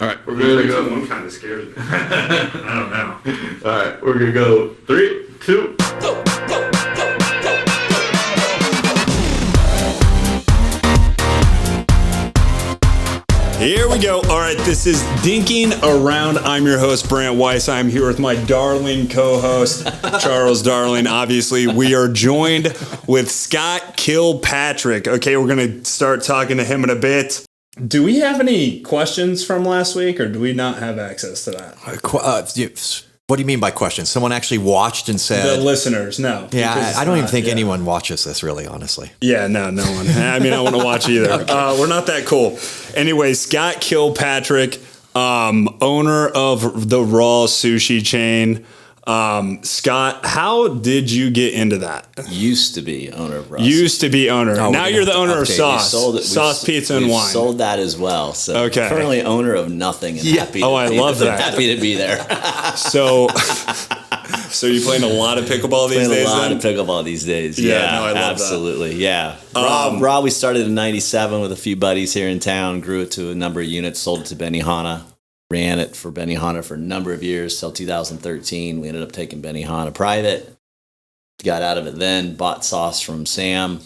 All right, we're going to go. One kind of scares me. I don't know. All right, we're going to go 3, 2. Go, go, go, go, go. Here we go. All right, this is Dinking Around. I'm your host, Brant Weiss. I'm here with my darling co-host, Charles Darling. Obviously, we are joined with Scott Kilpatrick. Okay, we're going to start talking to him in a bit. Do we have any questions from last week, or do we not have access to that? What do you mean by questions? Someone actually watched and said... The listeners, no. Yeah, I don't even think anyone watches this, really, honestly. Yeah, no one. I mean, I want to watch either. Okay. We're not that cool. Anyway, Scott Kilpatrick, owner of the Raw Sushi chain. Scott, how did you get into that? Used to be owner of Raw. Used to be owner. Oh, now you're the owner of Sauce. Sauce Pizza and Wine. Sold that as well. So okay. Currently owner of nothing. And happy to I love that. Happy to be there. So you're playing a lot of pickleball these days? A lot of pickleball these days. Yeah, I love absolutely. that. Yeah. Raw, we started in '97 with a few buddies here in town. Grew it to a number of units. Sold it to Benihana. Ran it for Benihana for a number of years till 2013. We ended up taking Benihana private. Got out of it then. Bought Sauce from Sam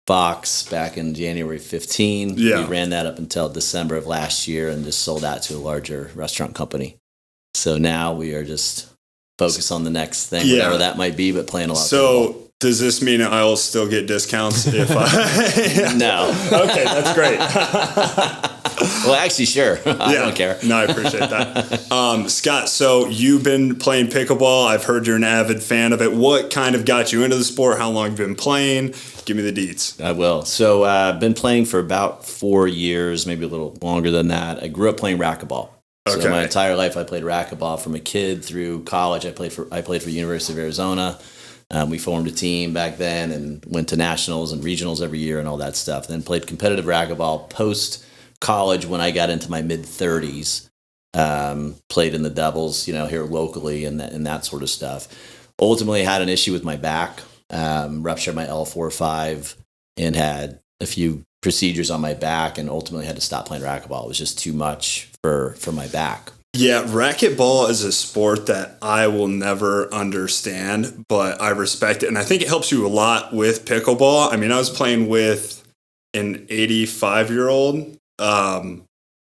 Fox back in January 15. Yeah. We ran that up until December of last year and just sold that to a larger restaurant company. So now we are just focused on the next thing, whatever that might be, but playing a lot of pickleball. Does this mean I'll still get discounts if I... No. Okay, that's great. Well, actually, sure. I don't care. No, I appreciate that. Scott, so you've been playing pickleball. I've heard you're an avid fan of it. What kind of got you into the sport? How long have you been playing? Give me the deets. I will. So I've been playing for about 4 years, maybe a little longer than that. I grew up playing racquetball. So my entire life I played racquetball from a kid through college. I played for University of Arizona. We formed a team back then and went to nationals and regionals every year and all that stuff. Then played competitive racquetball post-college when I got into my mid-30s. Played in the doubles, here locally and that sort of stuff. Ultimately had an issue with my back, ruptured my L4-5 and had a few procedures on my back and ultimately had to stop playing racquetball. It was just too much for my back. Yeah, racquetball is a sport that I will never understand, but I respect it. And I think it helps you a lot with pickleball. I mean, I was playing with an 85-year-old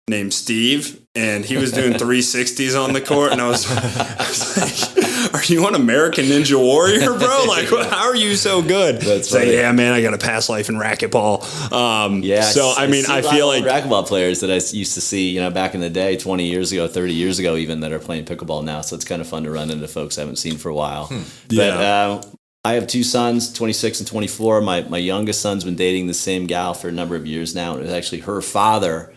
named Steve, and he was doing 360s on the court. And I was like, are you on American Ninja Warrior, bro? Like, how are you so good? That's right. Yeah, man, I got a past life in racquetball. So, I feel like racquetball players that I used to see, back in the day, 20 years ago, 30 years ago, even that are playing pickleball now. So it's kind of fun to run into folks I haven't seen for a while. But I have 2 sons, 26 and 24. My youngest son's been dating the same gal for a number of years now. And it was actually her father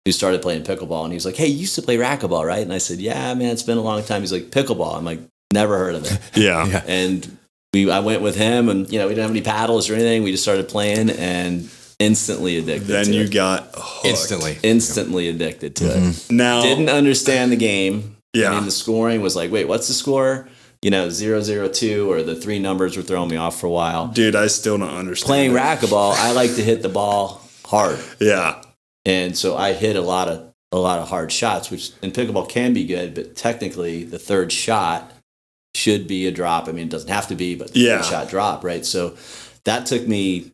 who started playing pickleball. And he was like, hey, you used to play racquetball, right? And I said, yeah, man, it's been a long time. He's like, pickleball. I'm like, never heard of it. Yeah. And I went with him and, we didn't have any paddles or anything. We just started playing and instantly addicted to it. Then you got hooked. Instantly addicted to it. Now, didn't understand the game. Yeah. I mean, the scoring was like, wait, what's the score? 0-0-2 or the 3 numbers were throwing me off for a while. Dude, I still don't understand. Playing racquetball, I like to hit the ball hard. Yeah. And so I hit a lot of hard shots, which in pickleball can be good, but technically the third shot should be a drop. I mean, it doesn't have to be, but the third shot drop, right? So that took me,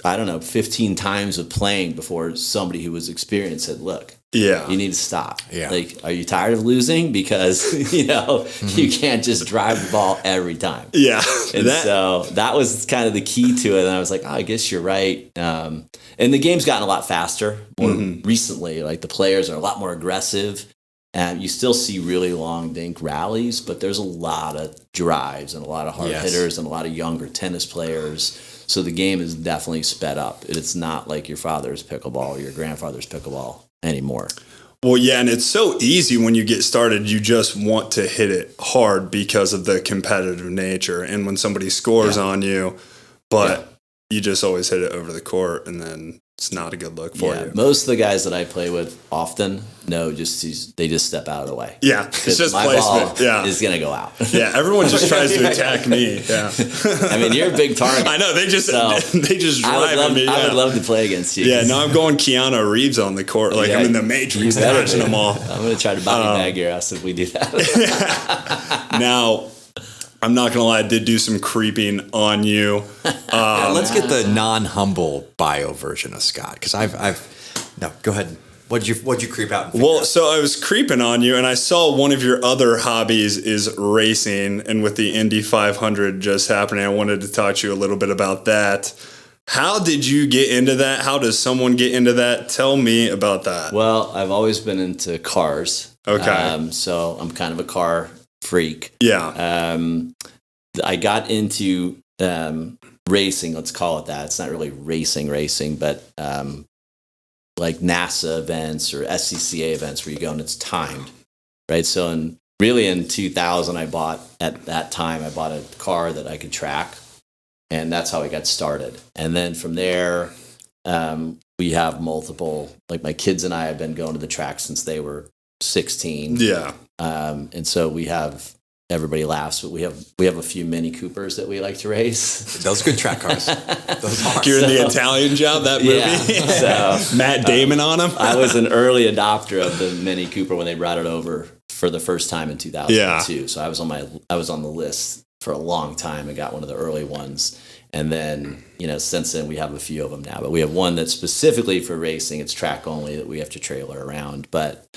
15 times of playing before somebody who was experienced said, look, you need to stop. Yeah. Like, are you tired of losing? Because, you can't just drive the ball every time. Yeah. And so that was kind of the key to it. And I was like, I guess you're right. And the game's gotten a lot faster more recently. Like the players are a lot more aggressive. And you still see really long dink rallies, but there's a lot of drives and a lot of hard hitters and a lot of younger tennis players. So the game is definitely sped up. It's not like your father's pickleball or your grandfather's pickleball anymore. Well, yeah, and it's so easy when you get started. You just want to hit it hard because of the competitive nature. And when somebody scores on you, but you just always hit it over the court and then it's not a good look for you. Most of the guys that I play with often, they just step out of the way. Yeah, it's just my placement. ball is gonna go out. Yeah, everyone just tries to attack me. Yeah, I mean, you're a big target. I know they just drive at me. I would love to play against you. Yeah, now I'm going Keanu Reeves on the court, like I'm in the Matrix, catching them all. I'm gonna try to body bag your ass if we do that. Now, I'm not gonna lie, I did do some creeping on you. Let's get the non-humble bio version of Scott, because no, go ahead. What'd you creep out? Well, so I was creeping on you, and I saw one of your other hobbies is racing, and with the Indy 500 just happening, I wanted to talk to you a little bit about that. How did you get into that? How does someone get into that? Tell me about that. Well, I've always been into cars. Okay. So I'm kind of a car freak. Yeah. I got into racing, let's call it that. It's not really racing, but like NASA events or SCCA events where you go and it's timed, right? So in 2000, I bought a car that I could track, and that's how I got started. And then from there, we have multiple, like my kids and I have been going to the track since they were 16. Yeah. And so we have, everybody laughs, but we have a few Mini Coopers that we like to race. Those are good track cars. Those are. You're in the Italian Job, that movie? Yeah, so Matt Damon on him? I was an early adopter of the Mini Cooper when they brought it over for the first time in 2002. Yeah. So I was on the list for a long time. I got one of the early ones. And then, since then we have a few of them now, but we have one that's specifically for racing. It's track only that we have to trailer around, but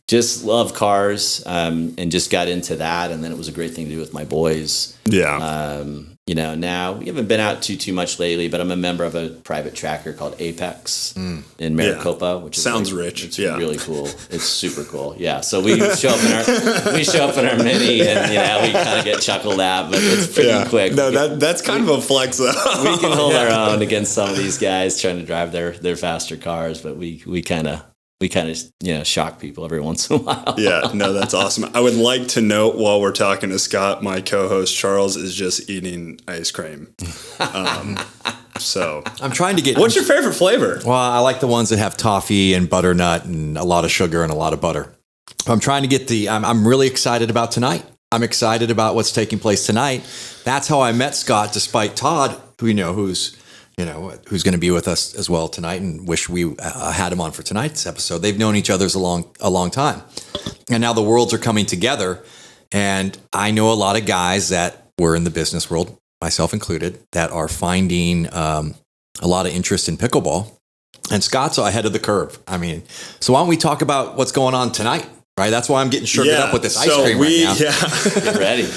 just love cars, and just got into that. And then it was a great thing to do with my boys. Yeah. Now we haven't been out too much lately, but I'm a member of a private tracker called Apex in Maricopa, which is sounds rich. It's really cool. It's super cool. Yeah. So we show up in our Mini, and we kind of get chuckled at, but it's pretty quick. No, that's kind of a flex though. We can hold our own against some of these guys trying to drive their faster cars, but we kind of shock people every once in a while. Yeah, no, that's awesome. I would like to note while we're talking to Scott, my co-host Charles is just eating ice cream. So I'm trying to get. What's your favorite flavor? Well, I like the ones that have toffee and butternut and a lot of sugar and a lot of butter. I'm trying to get I'm really excited about tonight. I'm excited about what's taking place tonight. That's how I met Scott, despite Todd, who's going to be with us as well tonight, and wish we had him on for tonight's episode. They've known each other a long time, and now the worlds are coming together. And I know a lot of guys that were in the business world, myself included, that are finding a lot of interest in pickleball. And Scott's ahead of the curve. I mean, so why don't we talk about what's going on tonight? Right, that's why I'm getting sugared up with this ice cream right now.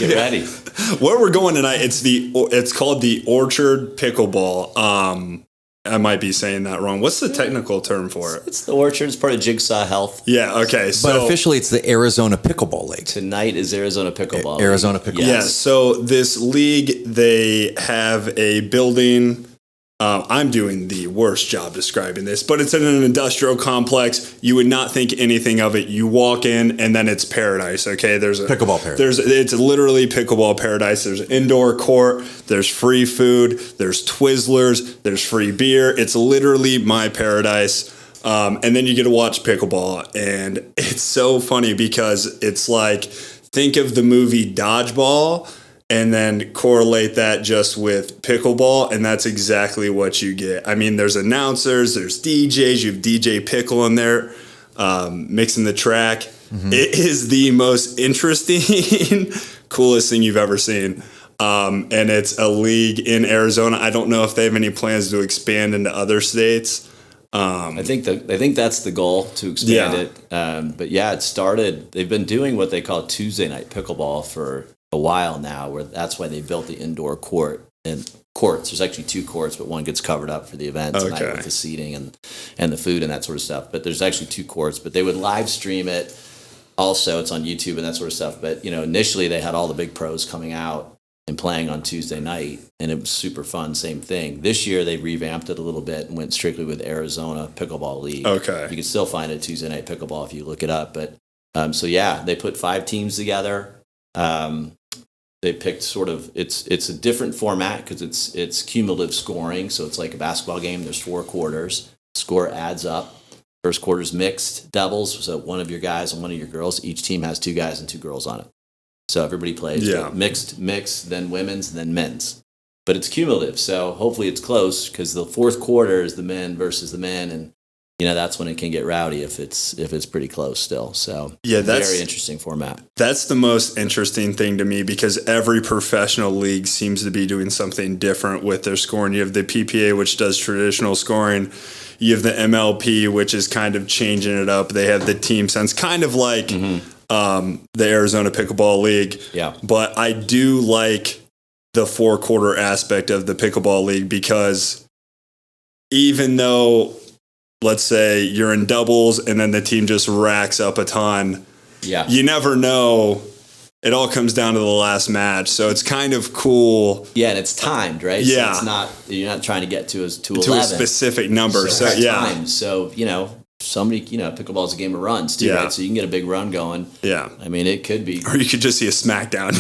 Get ready. Where we're going tonight, it's called the Orchard Pickleball. I might be saying that wrong. What's the technical term for it? It's the Orchard. It's part of Jigsaw Health. Yeah, okay. So, but officially, it's the Arizona Pickleball League. Tonight is Arizona Pickleball. Arizona Pickleball. Yeah, so this league, they have a building. I'm doing the worst job describing this, but it's in an industrial complex. You would not think anything of it. You walk in, and then it's paradise. Okay, there's a pickleball paradise. It's literally pickleball paradise. There's an indoor court. There's free food. There's Twizzlers. There's free beer. It's literally my paradise. And then you get to watch pickleball, and it's so funny because it's like, think of the movie Dodgeball, and then correlate that just with pickleball, and that's exactly what you get. I mean, there's announcers, there's DJs, you have DJ Pickle in there mixing the track. Mm-hmm. It is the most interesting, coolest thing you've ever seen. And it's a league in Arizona. I don't know if they have any plans to expand into other states. I think that's the goal, to expand it. But yeah, it started. They've been doing what they call Tuesday night pickleball for a while now, where that's why they built the indoor court and courts. There's actually 2 courts, but one gets covered up for the event tonight with the seating and the food and that sort of stuff. But there's actually 2 courts, but they would live stream it. Also, it's on YouTube and that sort of stuff. But initially they had all the big pros coming out and playing on Tuesday night, and it was super fun. Same thing. This year they revamped it a little bit and went strictly with Arizona Pickleball League. Okay, you can still find it Tuesday night pickleball if you look it up. But they put 5 teams together. They picked sort of it's a different format because it's cumulative scoring, so it's like a basketball game. There's 4 quarters, Score adds up. First quarter's mixed doubles, so one of your guys and one of your girls. Each team has 2 guys and 2 girls on it. So everybody plays mixed, then women's, then men's. But it's cumulative, so hopefully it's close because the fourth quarter is the men versus the men, and that's when it can get rowdy if it's pretty close still. So that's very interesting format. That's the most interesting thing to me because every professional league seems to be doing something different with their scoring. You have the PPA, which does traditional scoring. You have the MLP, which is kind of changing it up. They have the team sense, kind of like the Arizona Pickleball League. Yeah. But I do like the 4-quarter aspect of the Pickleball League because even though, let's say, you're in doubles and then the team just racks up a ton, you never know. It all comes down to the last match, so it's kind of cool. Yeah, and it's timed, right? Yeah, so you're not trying to get to 11. To a specific number. So timed. So somebody, pickleball is a game of runs too, right? So you can get a big run going. Yeah, I mean, it could be, or you could just see a smackdown.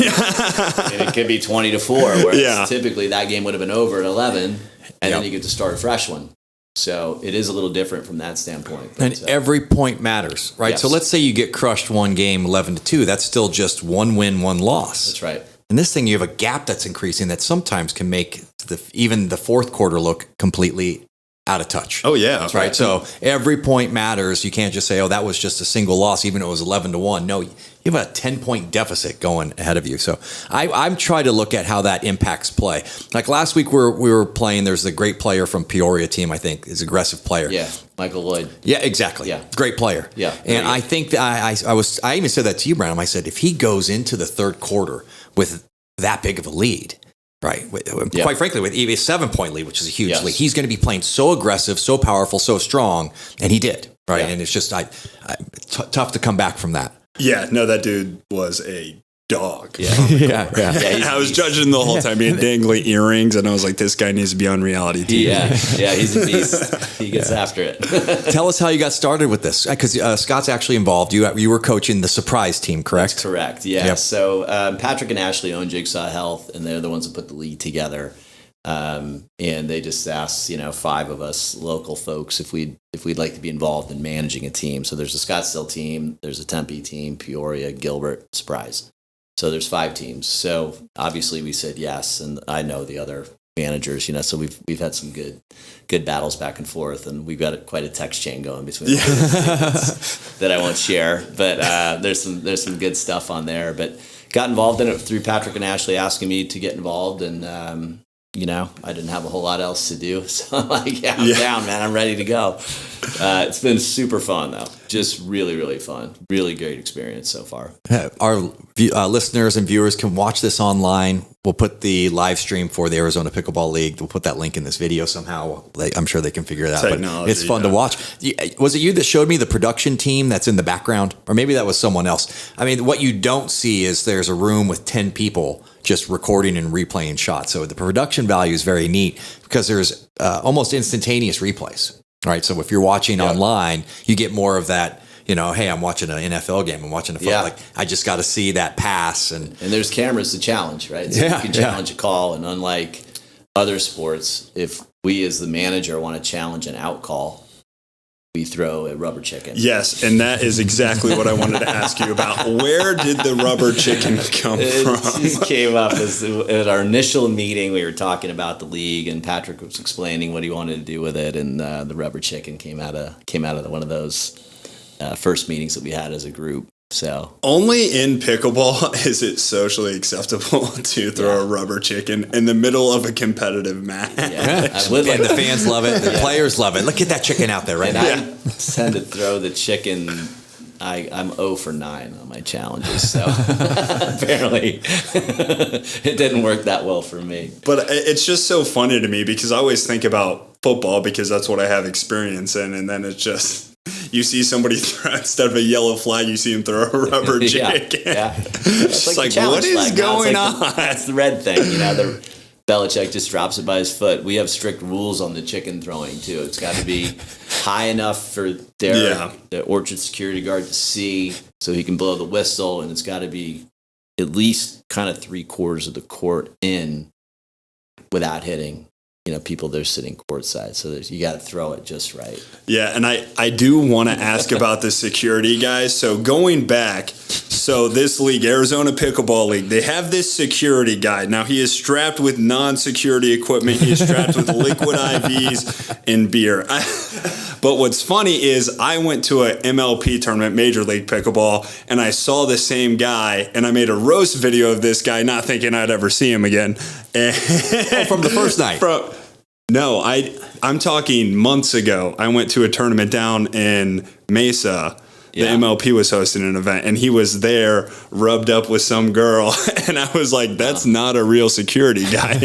and it could be 20-4, where typically that game would have been over at 11, and then you get to start a fresh one. So it is a little different from that standpoint. But, and every point matters, right? Yes. So let's say you get crushed one game 11-2. That's still just 1 win, 1 loss. That's right. And this thing, you have a gap that's increasing that sometimes can make even the fourth quarter look completely out of touch. Oh, yeah. That's right. So every point matters. You can't just say, that was just a single loss, even though it was 11-1. No, you have a 10-point deficit going ahead of you. So I'm trying to look at how that impacts play. Like last week we were playing, there's a great player from Peoria team, I think, is an aggressive player. Yeah, Michael Lloyd. Yeah, exactly. Yeah. Great player. Yeah. And I think that I even said that to you, Brant. I said, if he goes into the third quarter with that big of a lead, right. Quite frankly, with even a 7-point lead, which is a huge lead, he's going to be playing so aggressive, so powerful, so strong, and he did. Right. And it's just tough to come back from that. Yeah. No, that dude was a dog. Yeah. I was judging the whole time. He had dangly earrings, and I was like, this guy needs to be on reality TV. Yeah, he's a beast. He gets after it. Tell us how you got started with this, because Scott's actually involved. You were coaching the surprise team, correct? That's correct. Yeah. Yep. So Patrick and Ashley own Jigsaw Health, and they're the ones that put the league together. And they just asked, 5 of us local folks if we'd like to be involved in managing a team. So there's a Scottsdale team, there's a Tempe team, Peoria, Gilbert, Surprise. So there's 5 teams. So obviously we said yes, and I know the other managers, so we've had some good battles back and forth, and we've got quite a text chain going between that I won't share. But there's some good stuff on there. But got involved in it through Patrick and Ashley asking me to get involved, and I didn't have a whole lot else to do. So I'm like, I'm down, man. I'm ready to go. It's been super fun, though. Just really, really fun. Really great experience so far. Our listeners and viewers can watch this online. We'll put the live stream for the Arizona Pickleball League. We'll put that link in this video somehow. I'm sure they can figure it out. Technology, but it's fun to watch. Was it you that showed me the production team that's in the background? Or maybe that was someone else. I mean, what you don't see is there's a room with 10 people just recording and replaying shots. So the production value is very neat because there's almost instantaneous replays, right? So if you're watching online, you get more of that, hey, I'm watching an NFL game. I'm watching a football. Like, I just got to see that pass. And there's cameras to challenge, right? So you can challenge a call. And unlike other sports, if we as the manager want to challenge an out call, we throw a rubber chicken. Yes, and that is exactly what I wanted to ask you about. Where did the rubber chicken come from? It just came up at our initial meeting. We were talking about the league, and Patrick was explaining what he wanted to do with it, and the rubber chicken came out of one of those first meetings that we had as a group. So only in pickleball is it socially acceptable to throw a rubber chicken in the middle of a competitive match. And the fans love it. The players love it. Look at that chicken out there right now. I tend to throw the chicken. I'm 0 for 9 on my challenges, so apparently it didn't work that well for me. But it's just so funny to me because I always think about football because that's what I have experience in, and then it's just you see somebody throw, instead of a yellow flag, you see him throw a rubber chicken. It's just like what is going on? That's the red thing, the Belichick just drops it by his foot. We have strict rules on the chicken throwing too. It's got to be high enough for the orchard security guard to see, so he can blow the whistle, and it's got to be at least kind of 3/4 of the court in without hitting. people that are sitting courtside. So you got to throw it just right. Yeah, and I do want to ask about the security guys. So going back, this league, Arizona Pickleball League, they have this security guy. Now he is strapped with non-security equipment. He is strapped with liquid IVs and beer. But what's funny is I went to a MLP tournament, Major League Pickleball, and I saw the same guy, and I made a roast video of this guy, not thinking I'd ever see him again. From the first night? No, I'm talking months ago. I went to a tournament down in Mesa. The MLP was hosting an event, and he was there rubbed up with some girl. And I was like, that's not a real security guy.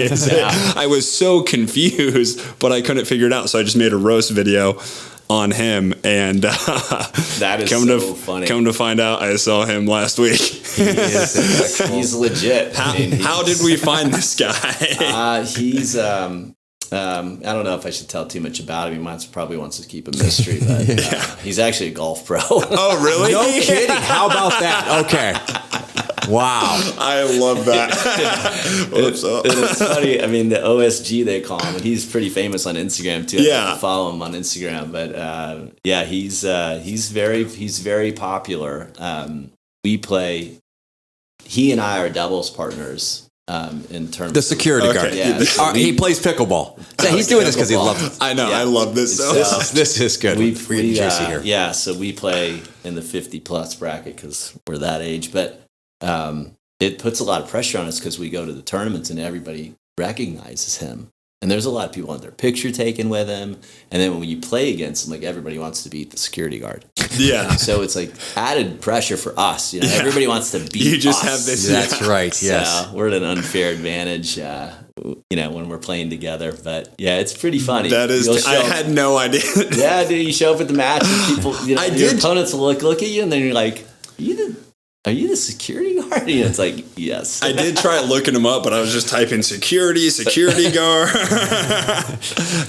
I was so confused, but I couldn't figure it out. So I just made a roast video on him. And that is funny. Come to find out, I saw him last week. He's legit. How did we find this guy? He's... I don't know if I should tell too much about him. He probably wants to keep a mystery, but he's actually a golf pro. Oh, really? No kidding. How about that? Okay. Wow. I love that. It's funny. I mean, the OSG, they call him, and he's pretty famous on Instagram too. I have to follow him on Instagram, but he's very popular. He and I are doubles partners. In terms the security guard. He plays pickleball. He's doing this because he loves it. I know. I love this. This is good. We're getting juicy here. Yeah, so we play in the 50-plus bracket because we're that age. But it puts a lot of pressure on us because we go to the tournaments and everybody recognizes him. And there's a lot of people want their picture taken with him. And then when you play against him, like everybody wants to beat the security guard. Yeah. So it's like added pressure for us. Everybody wants to beat us. You just have this. That's right. Yes. So we're at an unfair advantage, when we're playing together. But yeah, it's pretty funny. That is. I had no idea. Yeah, dude. You show up at the match and people, your opponents will look at you and then you're like, are you the security guard? And it's like, yes. I did try looking him up, but I was just typing security guard.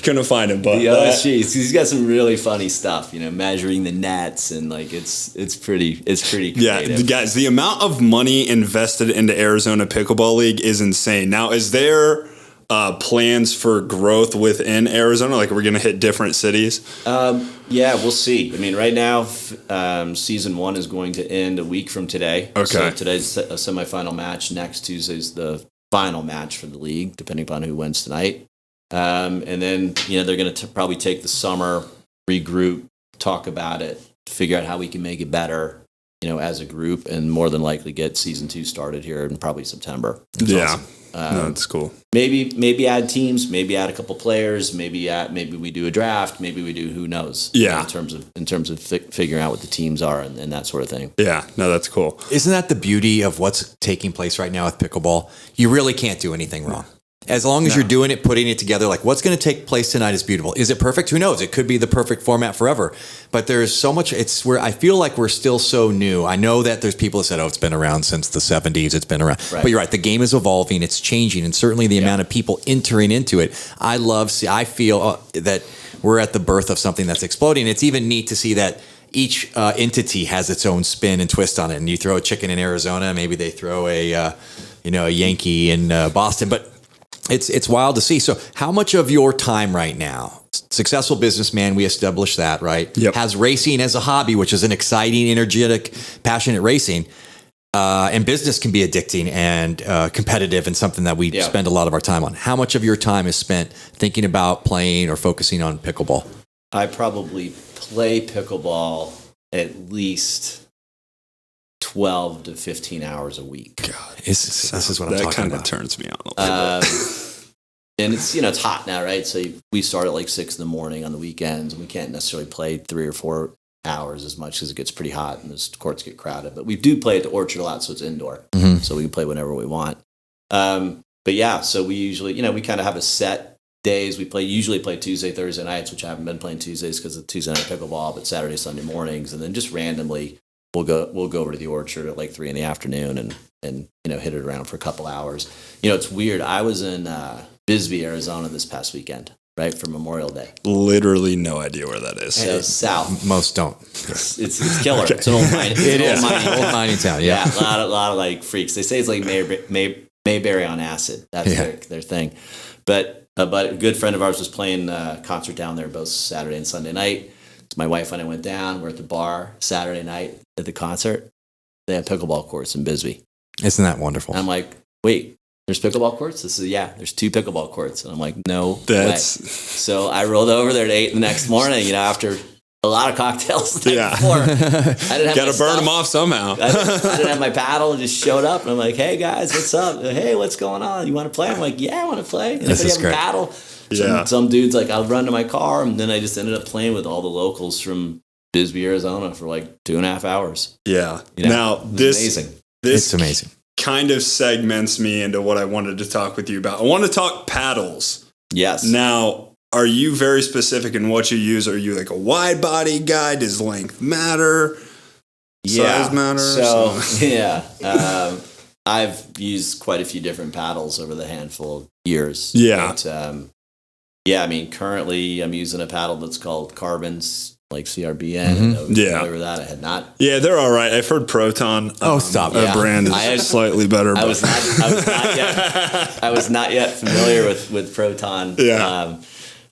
Couldn't find him, but he's got some really funny stuff, measuring the nets and like it's pretty creative. Yeah, guys, the amount of money invested into Arizona Pickleball League is insane. Now, is there plans for growth within Arizona? Like, we're going to hit different cities? Yeah, we'll see. I mean, right now, season 1 is going to end a week from today. Okay. So today's a semifinal match. Next Tuesday's the final match for the league, depending upon who wins tonight. And then, they're going to probably take the summer, regroup, talk about it, figure out how we can make it better, as a group, and more than likely get season 2 started here in probably September. Yeah. Awesome. No, that's cool. Maybe add teams, maybe add a couple players, maybe we do a draft, maybe we do, who knows? Yeah. In terms of figuring out what the teams are and that sort of thing. Yeah, no, that's cool. Isn't that the beauty of what's taking place right now with pickleball? You really can't do anything wrong. As long as you're doing it, putting it together, like what's going to take place tonight is beautiful. Is it perfect? Who knows? It could be the perfect format forever. But there's so much, it's where I feel like we're still so new. I know that there's people that said, it's been around since the 70s. It's been around. Right. But you're right. The game is evolving. It's changing. And certainly the amount of people entering into it. I feel that we're at the birth of something that's exploding. It's even neat to see that each entity has its own spin and twist on it. And you throw a chicken in Arizona, maybe they throw a Yankee in Boston. But it's wild to see. So how much of your time right now, successful businessman, we established that, right? Yep. Has racing as a hobby, which is an exciting, energetic, passionate racing. And business can be addicting and competitive and something that we spend a lot of our time on. How much of your time is spent thinking about playing or focusing on pickleball? I probably play pickleball at least 12 to 15 hours a week. God, this is what I'm talking about. That kind of turns me on a little bit. And it's, it's hot now, right? So we start at like 6 in the morning on the weekends, and we can't necessarily play 3 or 4 hours as much because it gets pretty hot and the courts get crowded. But we do play at the Orchard a lot, so it's indoor. Mm-hmm. So we can play whenever we want. But yeah, so we usually, we kind of have a set days. We usually play Tuesday, Thursday nights, which I haven't been playing Tuesdays because of Tuesday night pickleball, but Saturday, Sunday mornings. And then just randomly, we'll go over to the Orchard at like 3 p.m. and hit it around for a couple hours. It's weird. I was in Bisbee, Arizona this past weekend, right, for Memorial Day. Literally no idea where that is. It's south. Most don't. It's killer. Okay. It's an old mining. Old mining town. Yeah, a lot of like freaks. They say it's like Mayberry on acid. That's their thing. But a good friend of ours was playing a concert down there both Saturday and Sunday night. So my wife and I went down. We're at the bar Saturday night at the concert. They had pickleball courts in Bisbee. Isn't that wonderful? And I'm like, wait, there's pickleball courts? This is, yeah, there's 2 pickleball courts. And I'm like, no way. So I rolled over there at 8 the next morning, after a lot of cocktails the night before. I didn't have Got to burn them off somehow. I didn't have my paddle. Just showed up, and I'm like, "Hey guys, what's up? Hey, what's going on? You want to play?" I'm like, "Yeah, I want to play." And This if is have great. a paddle, some dude's like, "I'll run to my car," and then I just ended up playing with all the locals from Bisbee, Arizona, for like 2.5 hours. Yeah. It Now was amazing. It's amazing. Kind of segments me into what I wanted to talk with you about. I want to talk paddles. Yes. Now, are you very specific in what you use? Are you like a wide body guy? Does length matter? Size matter? So yeah, I've used quite a few different paddles over the handful of years. Yeah. But, I mean, currently I'm using a paddle that's called Carbons, like CRBN. Mhm. I was Yeah. familiar with that. I had not. Yeah, they're all right. I've heard Proton. Oh, stop. Our Yeah. brand is slightly better. I was not yet familiar with Proton. Yeah.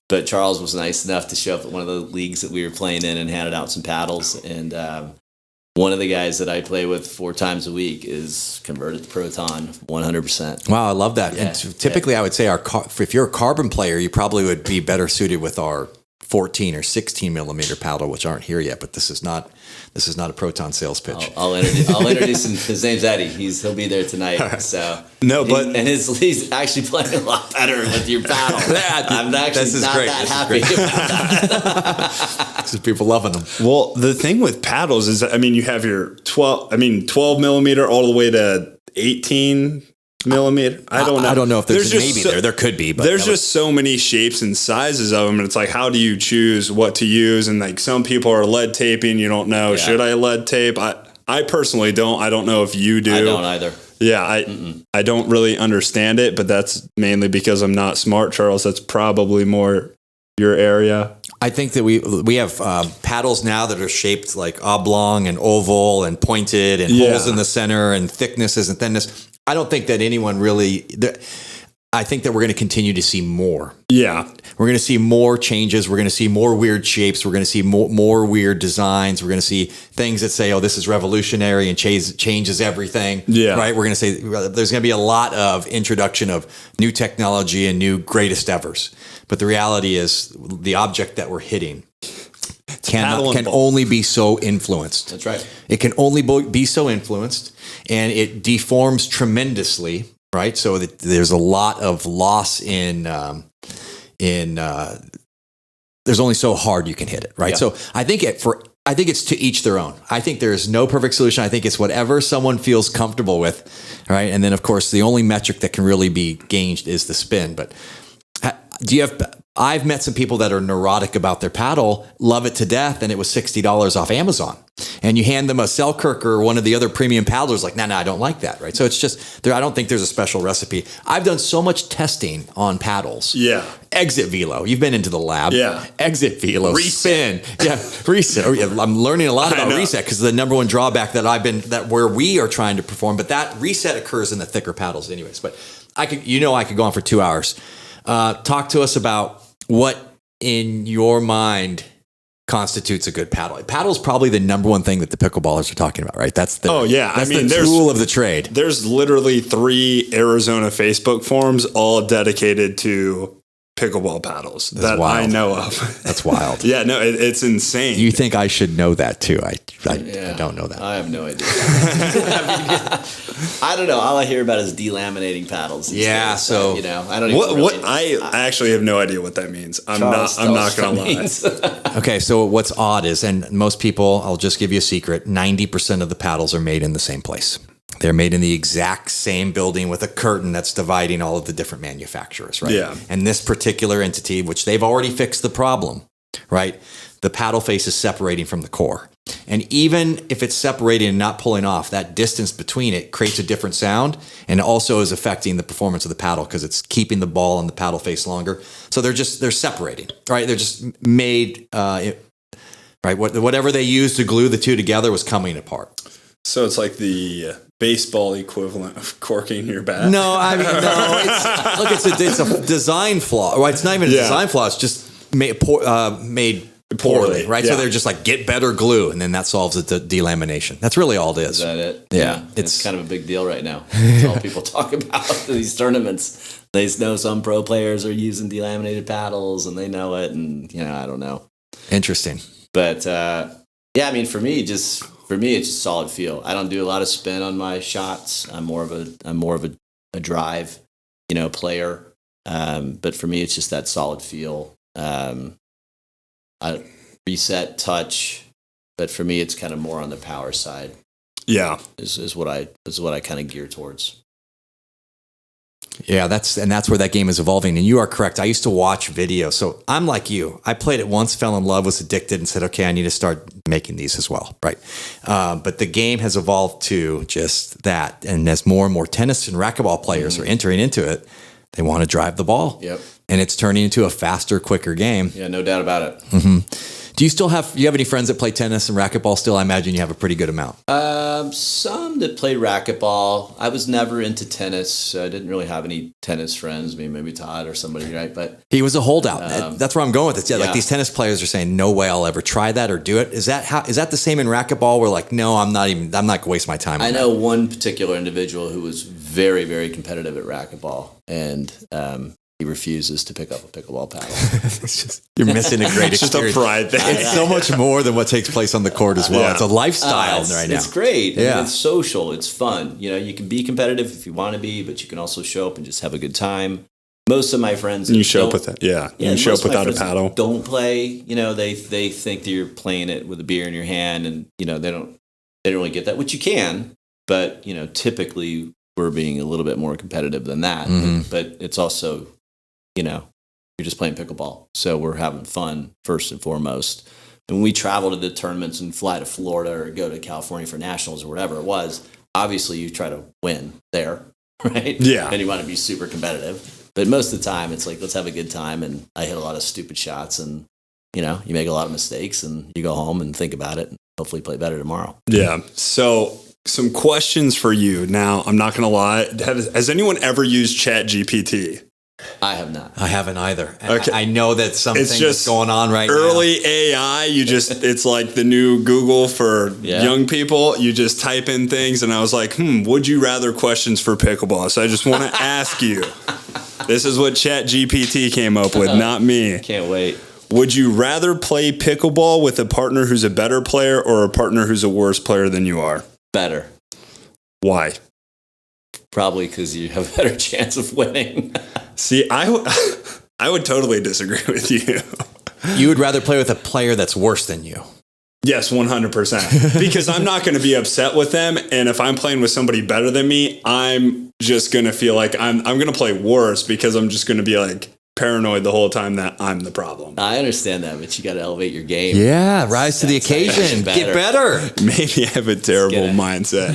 But Charles was nice enough to show up at one of the leagues that we were playing in and handed out some paddles. And one of the guys that I play with 4 times a week is converted to Proton 100%. Wow, I love that. Yeah, And typically, I would say if you're a carbon player, you probably would be better suited with our 14 or 16 millimeter paddle, which aren't here yet. But this is not a Proton sales pitch. I'll introduce him. His name's Eddie. He'll be there tonight. So No, but- he's actually playing a lot better with your paddle. I'm actually This is not great. that This is happy great. about that. This is people loving them. Well, the thing with paddles is, I mean, you have your 12 millimeter all the way to 18 millimeter. I don't know. I don't know if there's just maybe so- there could be, but there's just so many shapes and sizes of them, and it's like, how do you choose what to use? And like, some people are lead taping. You don't know. Yeah. Should I lead tape? I personally don't. I don't know if you do. I don't either. Yeah, I don't really understand it, but that's mainly because I'm not smart, Charles. That's probably more your area. I think that we have paddles now that are shaped like oblong and oval and pointed and holes in the center and thicknesses and thinness. I don't think that anyone really. I think that we're going to continue to see more. Yeah. We're going to see more changes. We're going to see more weird shapes. We're going to see more weird designs. We're going to see things that say, "Oh, this is revolutionary and changes everything." Yeah. Right. We're going to say there's going to be a lot of introduction of new technology and new greatest evers. But the reality is, the object that we're hitting can only be so influenced. That's right. It can only be so influenced, and it deforms tremendously. Right, so there's a lot of loss in. There's only so hard you can hit it, right? Yeah. So I think it's to each their own. I think there's no perfect solution. I think it's whatever someone feels comfortable with, right? And then of course the only metric that can really be gauged is the spin. But I've met some people that are neurotic about their paddle, love it to death, and it was $60 off Amazon. And you hand them a Selkirk or one of the other premium paddlers, like, no, I don't like that, right? So it's just, I don't think there's a special recipe. I've done so much testing on paddles. Yeah. Exit velo. You've been into the lab. Yeah. Exit velo. Reset. Spin. Yeah. Reset. Oh, yeah. I'm learning a lot I about know. reset because the number one drawback that where we are trying to perform, but that reset occurs in the thicker paddles anyways. But I could go on for 2 hours. Talk to us about what in your mind constitutes a good paddle. Paddle is probably the number one thing that the pickleballers are talking about, right? That's the there's tool of the trade. There's literally 3 Arizona Facebook forums all dedicated to pickleball paddles that wild. I know of. That's wild. Yeah, no, it's insane. You think I should know that too? I don't know that. I have no idea. I don't know. All I hear about is delaminating paddles. Yeah, days. so- I don't even what really, I actually have no idea what that means. I'm Charles, not tell us gonna what lie. that means. Okay, so what's odd is, and most people, I'll just give you a secret, 90% of the paddles are made in the same place. They're made in the exact same building with a curtain that's dividing all of the different manufacturers, right? Yeah. And this particular entity, which they've already fixed the problem, right? The paddle face is separating from the core. And even if it's separating and not pulling off, that distance between it creates a different sound and also is affecting the performance of the paddle because it's keeping the ball and the paddle face longer. So they're separating, right? They're just made, right? Whatever they used to glue the two together was coming apart. So it's like the baseball equivalent of corking your bat. No, I mean, no. It's a design flaw. Well, it's not even a design flaw. It's just made poorly, right? So they're just like, get better glue, and then that solves the delamination. That's really all it is. Is that it? Yeah. It's kind of a big deal right now. That's all people talk about these tournaments. They know some pro players are using delaminated paddles, and they know it, and I don't know. Interesting. But yeah, I mean, for me, it's just solid feel. I don't do a lot of spin on my shots. I'm more of a drive, player. But for me, it's just that solid feel. I reset, touch, but for me, it's kind of more on the power side. Yeah, is what I kind of gear towards. Yeah, that's where that game is evolving. And you are correct. I used to watch videos. So I'm like you. I played it once, fell in love, was addicted, and said, okay, I need to start making these as well. Right. But the game has evolved to just that. And as more and more tennis and racquetball players are entering into it, they want to drive the ball. Yep. And it's turning into a faster, quicker game. Yeah, no doubt about it. Mm-hmm. Do you have any friends that play tennis and racquetball still? I imagine you have a pretty good amount. Some that played racquetball. I was never into tennis. I didn't really have any tennis friends. I mean, maybe Todd or somebody, right? But he was a holdout. That's where I'm going with it. Yeah, like these tennis players are saying, no way I'll ever try that or do it. Is that the same in racquetball? We're like, no, I'm not going to waste my time on I know one particular individual who was very, very competitive at racquetball, and he refuses to pick up a pickleball paddle. You're missing a great experience. It's just a pride thing. It's so much more than what takes place on the court as well. Yeah. It's a lifestyle right now. It's great. Yeah. I mean, it's social. It's fun. You can be competitive if you want to be, but you can also show up and just have a good time. Most of my friends, you show up with it. Yeah, you show up without a paddle. Don't play. They think that you're playing it with a beer in your hand, and they don't really get that. Which you can, but typically we're being a little bit more competitive than that. Mm-hmm. But it's also, you're just playing pickleball. So we're having fun first and foremost. And when we travel to the tournaments and fly to Florida or go to California for nationals or whatever it was, obviously you try to win there, right? Yeah. And you want to be super competitive. But most of the time it's like, let's have a good time. And I hit a lot of stupid shots, and, you make a lot of mistakes, and you go home and think about it and hopefully play better tomorrow. Yeah. So some questions for you. Now, I'm not going to lie. Has anyone ever used ChatGPT? I have not. I haven't either. Okay. I know that something It's just is going on right now. Early AI, it's like the new Google for young people. You just type in things, and I was like, would you rather questions for pickleball? So I just want to ask you. This is what ChatGPT came up with, not me. Can't wait. Would you rather play pickleball with a partner who's a better player or a partner who's a worse player than you are? Better. Why? Probably because you have a better chance of winning. See, I would totally disagree with you. You would rather play with a player that's worse than you. Yes, 100%. Because I'm not going to be upset with them. And if I'm playing with somebody better than me, I'm just going to feel like I'm going to play worse, because I'm just going to be like paranoid the whole time that I'm the problem. I understand that, but you got to elevate your game. Yeah, rise to the occasion. Get better. Maybe I have a terrible mindset.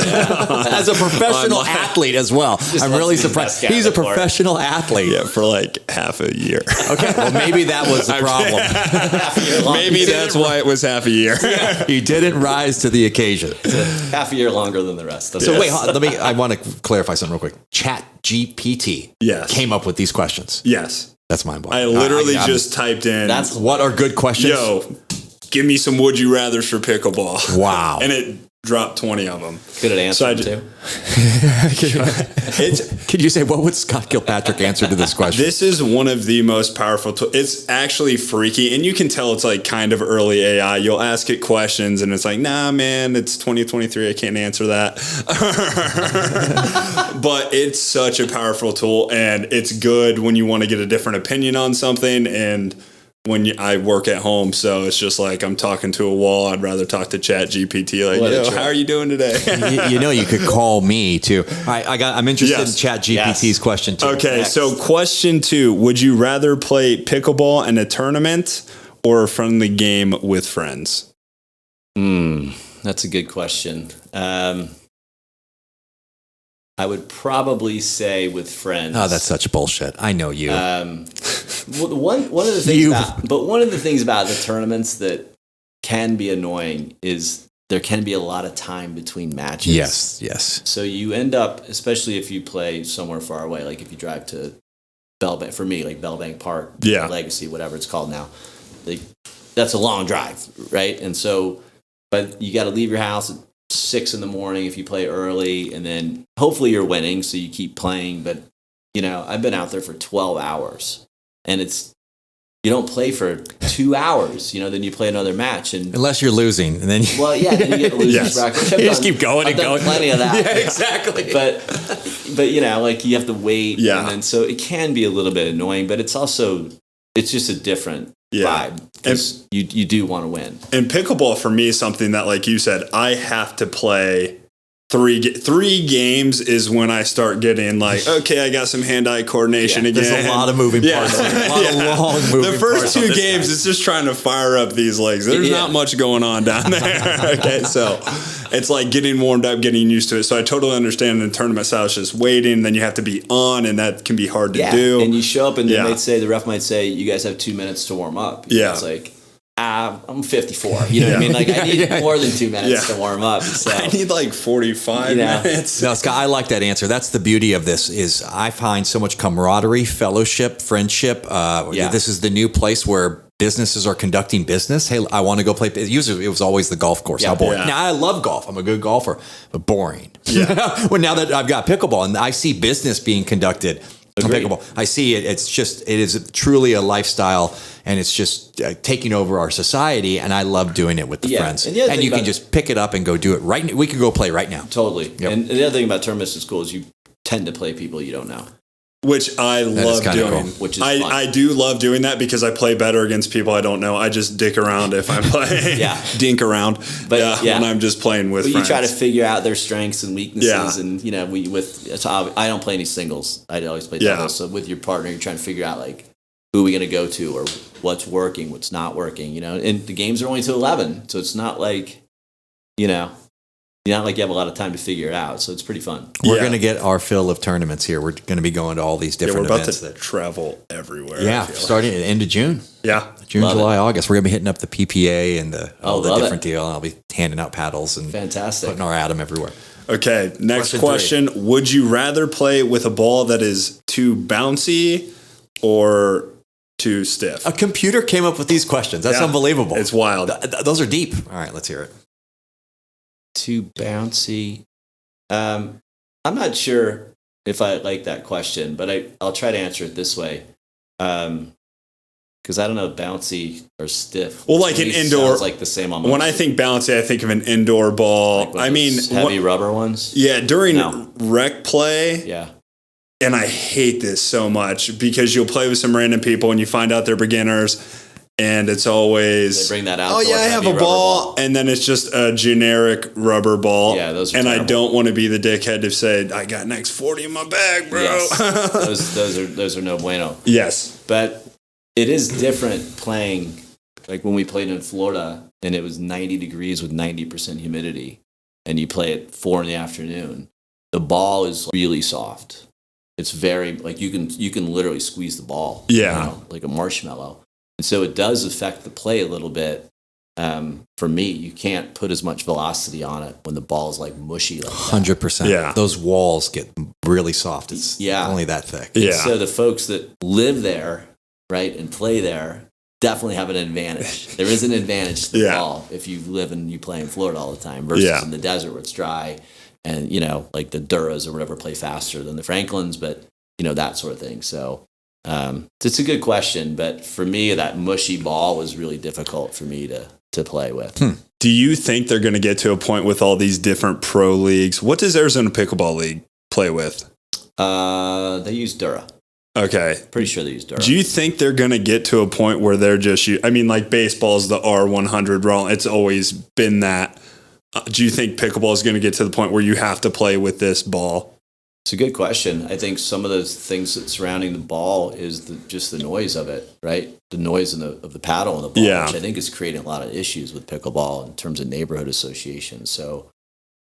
As a professional athlete as well. I'm really surprised. He's a professional athlete. Yeah, for like half a year. Okay, well, maybe that was the problem. Maybe that's why it was half a year. He didn't rise to the occasion. Half a year longer than the rest. So wait, I want to clarify something real quick. ChatGPT came up with these questions. Yes. That's mind-blowing. I literally just typed in, what are good questions? Yo, give me some would you rathers for pickleball. Wow. And it dropped 20 of them. Could it answer too? Could you say, what would Scott Kilpatrick answer to this question? This is one of the most powerful tools. It's actually freaky, and you can tell it's like kind of early AI. You'll ask it questions, and it's like, nah, man, it's 2023. I can't answer that. But it's such a powerful tool, and it's good when you want to get a different opinion on something, and when I work at home, so it's just like I'm talking to a wall. I'd rather talk to ChatGPT. Like, yo, how are you doing today? you could call me too. All right, I'm interested in ChatGPT's question too. Okay, so question 2: would you rather play pickleball in a tournament or a friendly game with friends? That's a good question. I would probably say with friends. Oh, that's such bullshit. I know you. One of the things one of the things about the tournaments that can be annoying is there can be a lot of time between matches. Yes. So you end up, especially if you play somewhere far away, like if you drive to Bellbank, for me, like Bellbank Park, Legacy, whatever it's called now, that's a long drive, right? And so, but you got to leave your house at 6 a.m. if you play early, and then hopefully you're winning, so you keep playing. But, I've been out there for 12 hours, and you don't play for 2 hours, then you play another match. And unless you're losing. And then then you get the loser's bracket. You just keep going and going. Plenty of that. Yeah, exactly. But you have to wait. Yeah. And then, so it can be a little bit annoying, but it's just a different vibe. Because you do want to win. And pickleball for me is something that, like you said, I have to play. Three games is when I start getting like, okay, I got some hand-eye coordination again. There's a lot of moving parts. A lot of long moving parts. The first 2 games, it's just trying to fire up these legs. There's not much going on down there. Okay, so it's like getting warmed up, getting used to it. So I totally understand in tournament style, it's just waiting, then you have to be on, and that can be hard to do. And you show up, and the ref might say, you guys have 2 minutes to warm up. It's like, I'm 54. You know what I mean? Like, I need more than 2 minutes to warm up. So. I need like 45 minutes. No, Scott, I like that answer. That's the beauty of this is I find so much camaraderie, fellowship, friendship. This is the new place where businesses are conducting business. Hey, I want to go play. Usually it was always the golf course. How boring. Now, I love golf. I'm a good golfer, but boring. Yeah. Well, now that I've got pickleball and I see business being conducted on pickleball, I see it. It is truly a lifestyle, and it's just taking over our society. And I love doing it with the friends. And you can just pick it up and go do it right. We could go play right now. Totally. Yep. And the other thing about tournaments is cool is you tend to play people you don't know. Which I love doing. Cool. Which is fun. I do love doing that because I play better against people I don't know. I just dick around if I'm playing. Dink around. But when I'm just playing with friends. You try to figure out their strengths and weaknesses. And, I don't play any singles. I always play doubles. So with your partner, you're trying to figure out, like, who are we going to go to or what's working, what's not working, And the games are only till 11. So it's not like, not like you have a lot of time to figure it out, so it's pretty fun. We're going to get our fill of tournaments here. We're going to be going to all these different events. We're about to travel everywhere. Yeah, starting at the end of June. Yeah. June, July, August. We're going to be hitting up the PPA and all the different deal. I'll be handing out paddles and putting our Atom everywhere. Okay, next question. Would you rather play with a ball that is too bouncy or too stiff? A computer came up with these questions. That's unbelievable. It's wild. Those are deep. All right, let's hear it. Too bouncy. I'm not sure if I like that question, but I'll try to answer it this way. Because I don't know, bouncy or stiff. Well, like an indoor, sounds like the same almost. When I think bouncy, I think of an indoor ball. Like heavy rubber ones. Yeah, during rec play. Yeah. And I hate this so much because you'll play with some random people and you find out they're beginners. And it's always, they bring that out. Oh yeah, I have a ball, and then it's just a generic rubber ball. Yeah, those are and terrible. I don't want to be the dickhead to say I got next 40 in my bag, bro. Yes. those are no bueno. Yes, but it is different playing like when we played in Florida and it was 90 degrees with 90% humidity, and you play at 4 p.m. The ball is really soft. It's very like you can literally squeeze the ball. Yeah, like a marshmallow. And so it does affect the play a little bit. For me, you can't put as much velocity on it when the ball is like mushy like that. 100%. Yeah. Those walls get really soft. It's only that thick. Yeah. And so the folks that live there, right, and play there definitely have an advantage. There is an advantage to the ball if you live and you play in Florida all the time versus in the desert where it's dry and, like the Duras or whatever play faster than the Franklins, but, that sort of thing. So it's a good question, but for me, that mushy ball was really difficult for me to play with. Do you think they're going to get to a point with all these different pro leagues? What does Arizona Pickleball League play with? They use Dura. Okay. Pretty sure they use Dura. Do you think they're going to get to a point where they're just, like baseball's the R100 roll. It's always been that. Do you think pickleball is going to get to the point where you have to play with this ball? It's a good question. I think some of those things that surrounding the ball is just the noise of it, right? The noise of the paddle and the ball, which I think is creating a lot of issues with pickleball in terms of neighborhood associations. So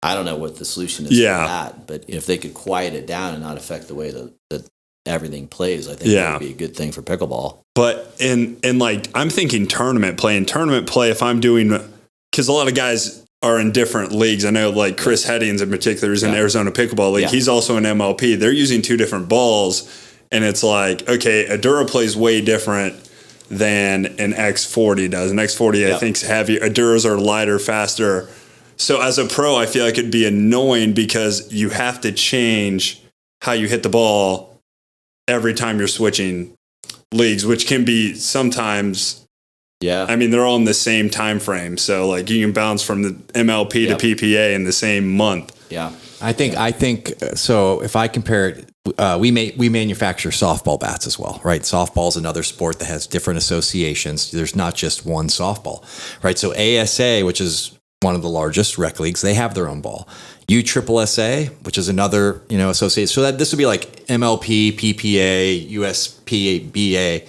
I don't know what the solution is for that, but if they could quiet it down and not affect the way that everything plays, I think that would be a good thing for pickleball. But in like I'm thinking tournament play. If I'm doing, because a lot of guys are in different leagues. I know like Chris Heddings in particular is in Arizona Pickleball League. Yeah. He's also in MLP. They're using 2 different balls, and it's like, okay, a Dura plays way different than an X40 does. An X40 I think is heavier. Duras are lighter, faster. So as a pro, I feel like it'd be annoying because you have to change how you hit the ball every time you're switching leagues, which can be sometimes. Yeah. I mean, they're all in the same time frame. So, like, you can bounce from the MLP to PPA in the same month. Yeah. I think so. If I compare it, we manufacture softball bats as well, right? Softball is another sport that has different associations. There's not just one softball, right? So ASA, which is one of the largest rec leagues, they have their own ball. USSSA, which is another association. So that this would be like MLP, PPA, USPBA.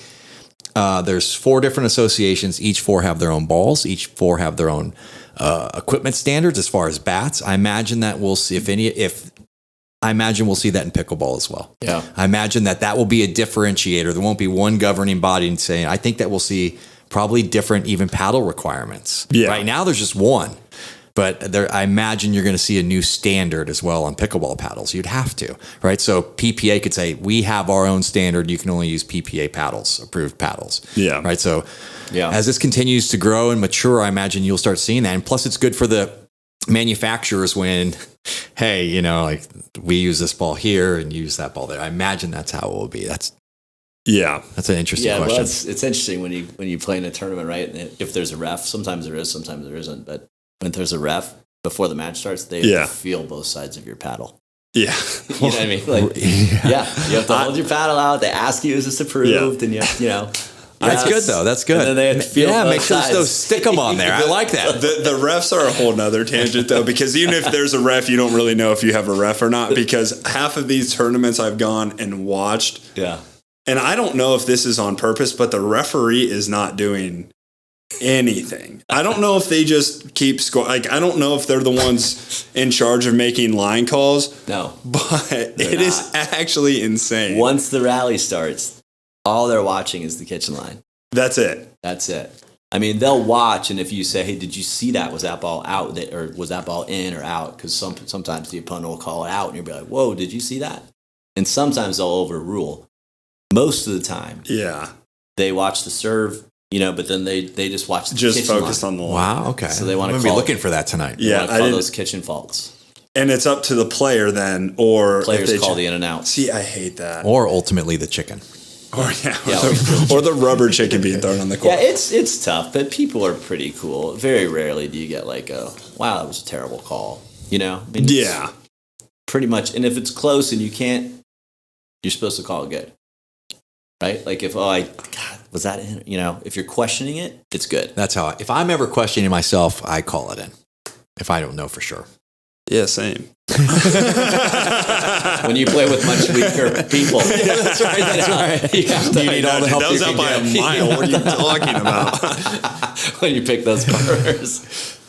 There's 4 different associations. Each 4 have their own balls. Each 4 have their own equipment standards as far as bats. I imagine that we'll see I imagine we'll see that in pickleball as well. Yeah. I imagine that will be a differentiator. There won't be one governing body saying. I think that we'll see probably different even paddle requirements. Yeah. Right now there's just one. But I imagine you're going to see a new standard as well on pickleball paddles. You'd have to, right? So PPA could say, we have our own standard. You can only use PPA paddles, approved paddles. Yeah. Right. So as this continues to grow and mature, I imagine you'll start seeing that. And plus it's good for the manufacturers when, hey, like we use this ball here and use that ball there. I imagine that's how it will be. That's an interesting question. Well, it's interesting when you play in a tournament, right? And if there's a ref, sometimes there is, sometimes there isn't. But when there's a ref before the match starts, they have to feel both sides of your paddle. Yeah. You know what I mean? Like, you have to hold your paddle out. They ask you, is this approved? And That's good though. That's good. And then they have to feel make sure sides. those stick them on there. I like that. The refs are a whole nother tangent though, because even if there's a ref, you don't really know if you have a ref or not, because half of these tournaments I've gone and watched. Yeah. And I don't know if this is on purpose, but the referee is not doing anything. I don't know if they just keep score. Like, I don't know if they're the ones in charge of making line calls. No. But it is actually insane. Once the rally starts, all they're watching is the kitchen line. That's it. That's it. I mean, they'll watch, and if you say, hey, did you see that? Was that ball out, or was that ball in or out? Because sometimes the opponent will call it out, and you'll be like, whoa, did you see that? And sometimes they'll overrule. Most of the time, they watch the serve, but then they just watch the kitchen focus line. on the line. Wow. Okay. So they want to be looking for that tonight. Yeah, call those kitchen faults. And it's up to the player then, or Players if they call the in and out. See, I hate that. Or ultimately the chicken. Or the rubber chicken being thrown on the court. Yeah, it's tough, but people are pretty cool. Very rarely do you get like wow, that was a terrible call. I mean, pretty much. And if it's close and you can't, you're supposed to call it good. Right? Like if, was that in? If you're questioning it, it's good. That's how if I'm ever questioning myself, I call it in. If I don't know for sure. Yeah, same. When you play with much weaker people. Yeah, that's right. That's right. You need all the help that was you up can by get. a mile. What are you talking about? When you pick those partners.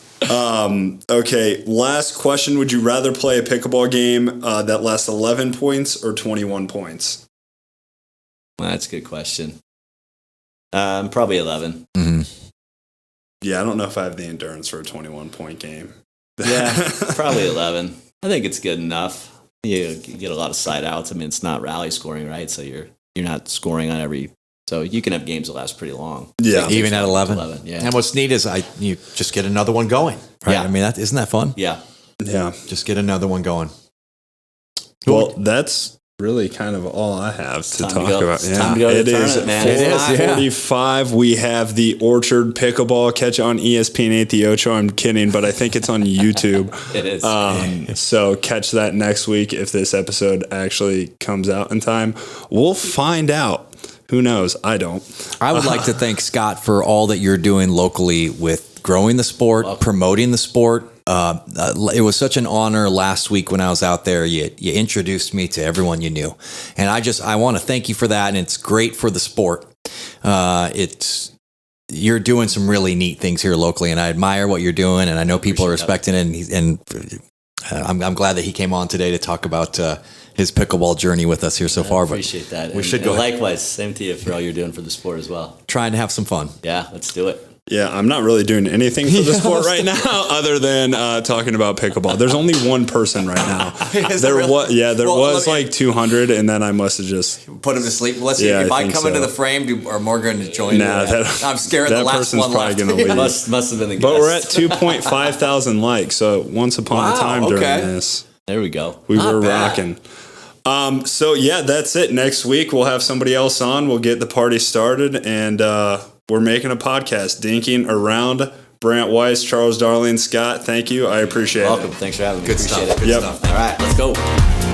Okay, last question. Would you rather play a pickleball game that lasts 11 points or 21 points? Well, that's a good question. Probably 11. Mm-hmm. Yeah, I don't know if I have the endurance for a 21-point game. Yeah, probably 11. I think it's good enough. You get a lot of side outs. I mean, it's not rally scoring, right? So you're not scoring on every. So you can have games that last pretty long. Yeah, even at 11. Yeah. And what's neat is you just get another one going. Right? Yeah. I mean, isn't that fun? Yeah. Yeah. Just get another one going. Well, that's really kind of all I have to talk about. It's time to go to the tournament, man. It is, 4:45. We have the Orchard Pickleball. Catch it on ESPN 8 The Ocho. I'm kidding, but I think it's on YouTube. It is. So catch that next week if this episode actually comes out in time. We'll find out. Who knows? I don't. I would like to thank Scott for all that you're doing locally with growing the sport, promoting the sport. It was such an honor last week when I was out there. You introduced me to everyone you knew. And I want to thank you for that. And it's great for the sport. You're doing some really neat things here locally, and I admire what you're doing. And I know people are respecting it. And I'm glad that he came on today to talk about his pickleball journey with us here so far. But appreciate that. We should go. Likewise, same to you for all you're doing for the sport as well. Trying to have some fun. Yeah, let's do it. Yeah, I'm not really doing anything for the sport right now other than talking about pickleball. There's only one person right now. There was like 200, and then I must have just put him to sleep. Let's see. If I come into the frame, are more going to join? I'm scared that the last person's one probably left. going to leave. Must have been the guest. But we're at 2.5 thousand likes. So once upon a time during this, there we go. We were rocking. So yeah, that's it. Next week we'll have somebody else on. We'll get the party started, and we're making a podcast, Dinking Around. Brant Weiss, Charles Darling, Scott, thank you. I appreciate it. Welcome. Thanks for having me. Good stuff. Appreciate it. Good stuff. All right, let's go.